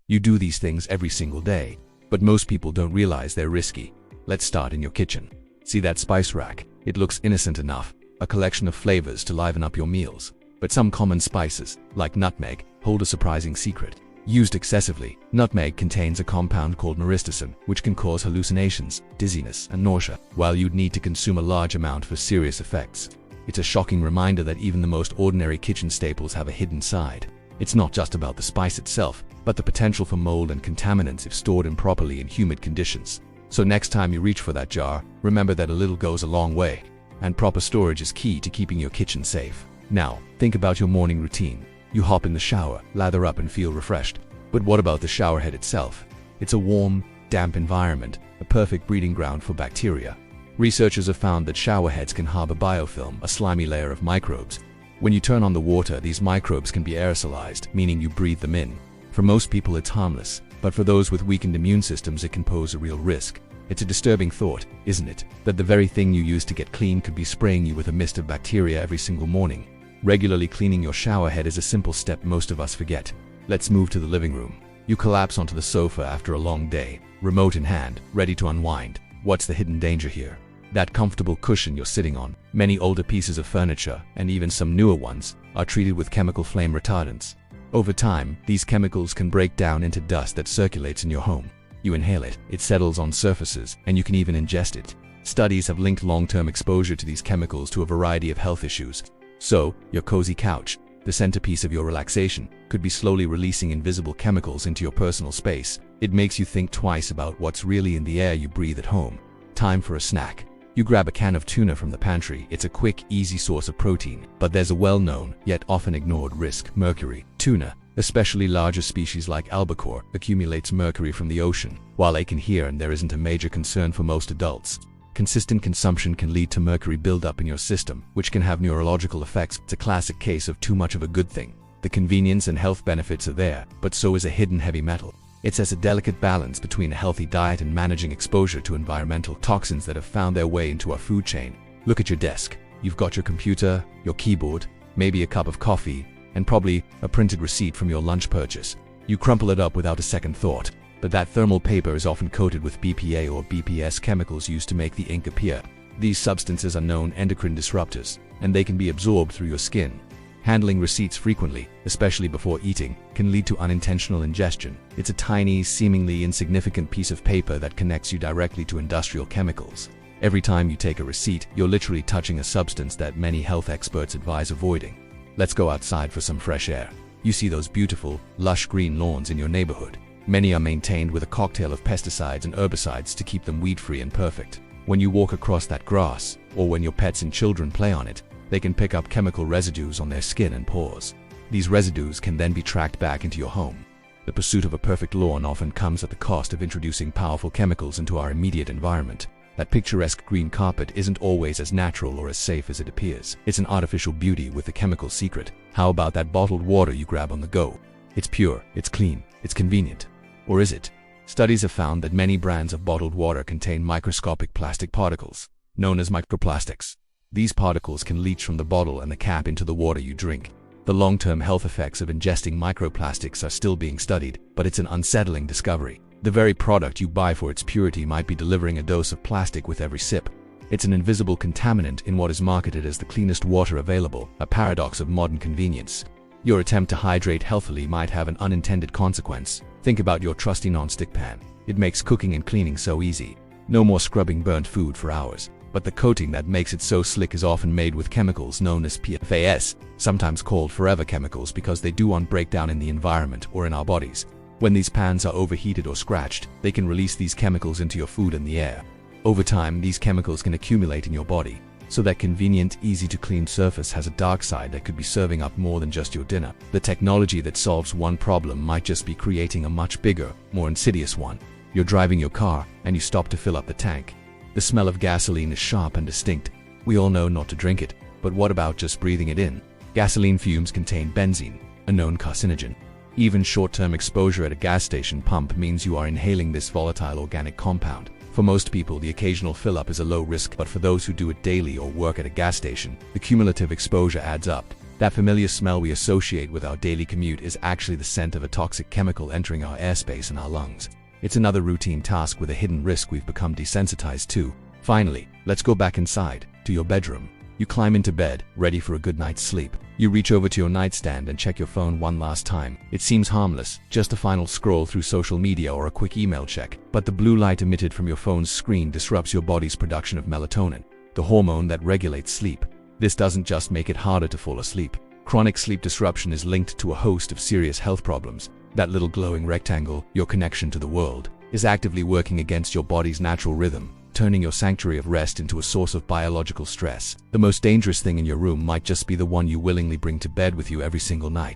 You do these things every single day, but most people don't realize they're risky. Let's start in your kitchen. See that spice rack? It looks innocent enough, a collection of flavors to liven up your meals. But some common spices, like nutmeg, hold a surprising secret. Used excessively, nutmeg contains a compound called myristicin, which can cause hallucinations, dizziness, and nausea, while you'd need to consume a large amount for serious effects. It's a shocking reminder that even the most ordinary kitchen staples have a hidden side. It's not just about the spice itself, but the potential for mold and contaminants if stored improperly in humid conditions. So next time you reach for that jar, remember that a little goes a long way, and proper storage is key to keeping your kitchen safe. Now, think about your morning routine. You hop in the shower, lather up and feel refreshed. But what about the shower head itself? It's a warm, damp environment, a perfect breeding ground for bacteria. Researchers have found that shower heads can harbor biofilm, a slimy layer of microbes. When you turn on the water, these microbes can be aerosolized, meaning you breathe them in. For most people it's harmless, but for those with weakened immune systems it can pose a real risk. It's a disturbing thought, isn't it, that the very thing you use to get clean could be spraying you with a mist of bacteria every single morning. Regularly cleaning your shower head is a simple step most of us forget. Let's move to the living room. You collapse onto the sofa after a long day, remote in hand, ready to unwind. What's the hidden danger here? That comfortable cushion you're sitting on, many older pieces of furniture, and even some newer ones, are treated with chemical flame retardants. Over time, these chemicals can break down into dust that circulates in your home. You inhale it, it settles on surfaces, and you can even ingest it. Studies have linked long-term exposure to these chemicals to a variety of health issues. So, your cozy couch, the centerpiece of your relaxation, could be slowly releasing invisible chemicals into your personal space. It makes you think twice about what's really in the air you breathe at home. Time for a snack. You grab a can of tuna from the pantry. It's a quick, easy source of protein, but there's a well-known, yet often ignored risk: mercury. Tuna, especially larger species like albacore, accumulates mercury from the ocean. While they can hear and there isn't a major concern for most adults, consistent consumption can lead to mercury buildup in your system, which can have neurological effects. It's a classic case of too much of a good thing. The convenience and health benefits are there, but so is a hidden heavy metal. It's as a delicate balance between a healthy diet and managing exposure to environmental toxins that have found their way into our food chain. Look at your desk. You've got your computer, your keyboard, maybe a cup of coffee, and probably a printed receipt from your lunch purchase. You crumple it up without a second thought. But that thermal paper is often coated with BPA or BPS chemicals used to make the ink appear. These substances are known endocrine disruptors, and they can be absorbed through your skin. Handling receipts frequently, especially before eating, can lead to unintentional ingestion. It's a tiny, seemingly insignificant piece of paper that connects you directly to industrial chemicals. Every time you take a receipt, you're literally touching a substance that many health experts advise avoiding. Let's go outside for some fresh air. You see those beautiful, lush green lawns in your neighborhood. Many are maintained with a cocktail of pesticides and herbicides to keep them weed-free and perfect. When you walk across that grass, or when your pets and children play on it, they can pick up chemical residues on their skin and paws. These residues can then be tracked back into your home. The pursuit of a perfect lawn often comes at the cost of introducing powerful chemicals into our immediate environment. That picturesque green carpet isn't always as natural or as safe as it appears. It's an artificial beauty with a chemical secret. How about that bottled water you grab on the go? It's pure, it's clean, it's convenient. Or is it? Studies have found that many brands of bottled water contain microscopic plastic particles, known as microplastics. These particles can leach from the bottle and the cap into the water you drink. The long-term health effects of ingesting microplastics are still being studied, but it's an unsettling discovery. The very product you buy for its purity might be delivering a dose of plastic with every sip. It's an invisible contaminant in what is marketed as the cleanest water available, a paradox of modern convenience. Your attempt to hydrate healthily might have an unintended consequence. Think about your trusty non-stick pan. It makes cooking and cleaning so easy. No more scrubbing burnt food for hours. But the coating that makes it so slick is often made with chemicals known as PFAS, sometimes called forever chemicals because they don't break down in the environment or in our bodies. When these pans are overheated or scratched, they can release these chemicals into your food and the air. Over time, these chemicals can accumulate in your body. So that convenient, easy-to-clean surface has a dark side that could be serving up more than just your dinner. The technology that solves one problem might just be creating a much bigger, more insidious one. You're driving your car, and you stop to fill up the tank. The smell of gasoline is sharp and distinct. We all know not to drink it, but what about just breathing it in? Gasoline fumes contain benzene, a known carcinogen. Even short-term exposure at a gas station pump means you are inhaling this volatile organic compound. For most people, the occasional fill-up is a low risk, but for those who do it daily or work at a gas station, the cumulative exposure adds up. That familiar smell we associate with our daily commute is actually the scent of a toxic chemical entering our airspace and our lungs. It's another routine task with a hidden risk we've become desensitized to. Finally, let's go back inside, to your bedroom. You climb into bed, ready for a good night's sleep. You reach over to your nightstand and check your phone one last time. It seems harmless, just a final scroll through social media or a quick email check. But the blue light emitted from your phone's screen disrupts your body's production of melatonin, the hormone that regulates sleep. This doesn't just make it harder to fall asleep. Chronic sleep disruption is linked to a host of serious health problems. That little glowing rectangle, your connection to the world, is actively working against your body's natural rhythm, turning your sanctuary of rest into a source of biological stress. The most dangerous thing in your room might just be the one you willingly bring to bed with you every single night.